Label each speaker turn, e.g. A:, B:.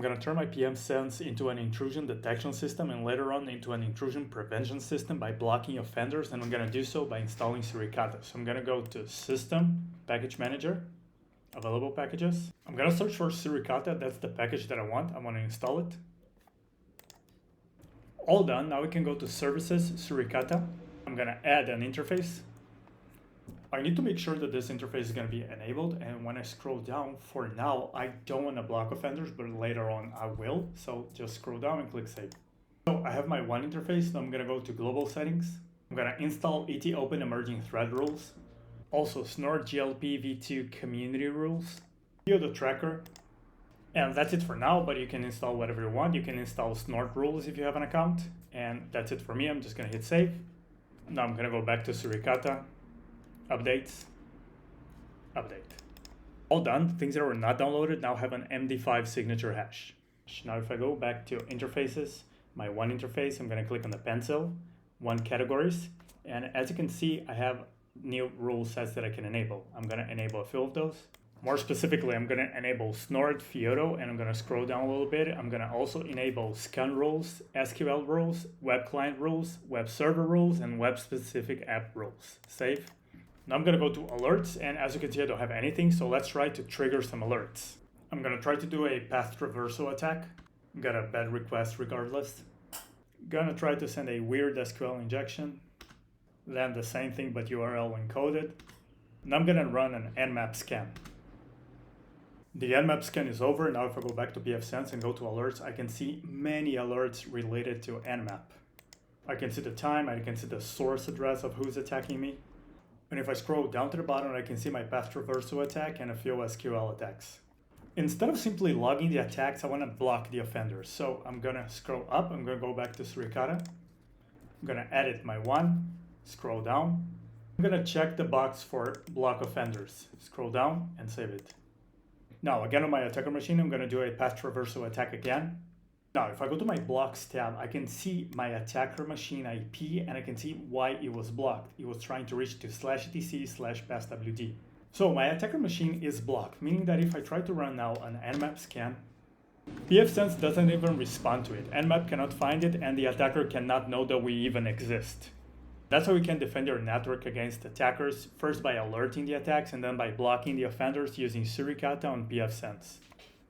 A: I'm going to turn my PfSense into an intrusion detection system and later on into an intrusion prevention system by blocking offenders, and I'm going to do so by installing Suricata. So I'm going to go to System, Package Manager, Available Packages. I'm going to search for Suricata. That's the package that I want. I want to install it. All done. Now we can go to Services, Suricata. I'm going to add an interface. I need to make sure that this interface is going to be enabled, and when I scroll down, for now, I don't want to block offenders, but later on I will. So just scroll down and click Save. So I have my one interface. Now I'm going to go to Global Settings. I'm going to install ET Open Emerging Thread Rules. Also Snort GLP v2 Community Rules. View the tracker. And that's it for now, but you can install whatever you want. You can install Snort rules if you have an account. And that's it for me. I'm just going to hit Save. Now I'm going to go back to Suricata. Updates, update. All done. Things that were not downloaded now have an MD5 signature hash. Now if I go back to interfaces, my one interface, I'm going to click on the pencil, one categories, and as you can see, I have new rule sets that I can enable. I'm going to enable a few of those. More specifically, I'm going to enable Snort, Fiodo, and I'm going to scroll down a little bit. I'm going to also enable scan rules, SQL rules, web client rules, web server rules, and web specific app rules. Save. Now I'm going to go to alerts, and as you can see, I don't have anything, so let's try to trigger some alerts. I'm going to try to do a path traversal attack. Got a bad request regardless. Gonna try to send a weird SQL injection. Then the same thing but URL encoded. Now I'm gonna run an Nmap scan. The Nmap scan is over. Now if I go back to PfSense and go to alerts, I can see many alerts related to Nmap. I can see the time, I can see the source address of who's attacking me. And if I scroll down to the bottom, I can see my path traversal attack and a few SQL attacks. Instead of simply logging the attacks, I want to block the offenders. So I'm going to scroll up. I'm going to go back to Suricata. I'm going to edit my one. Scroll down. I'm going to check the box for block offenders. Scroll down and save it. Now, again on my attacker machine, I'm going to do a path traversal attack again. Now, if I go to my blocks tab, I can see my attacker machine IP and I can see why it was blocked. It was trying to reach to /etc/passwd. So my attacker machine is blocked, meaning that if I try to run now an Nmap scan, PfSense doesn't even respond to it. Nmap cannot find it and the attacker cannot know that we even exist. That's how we can defend your network against attackers, first by alerting the attacks and then by blocking the offenders using Suricata on PfSense.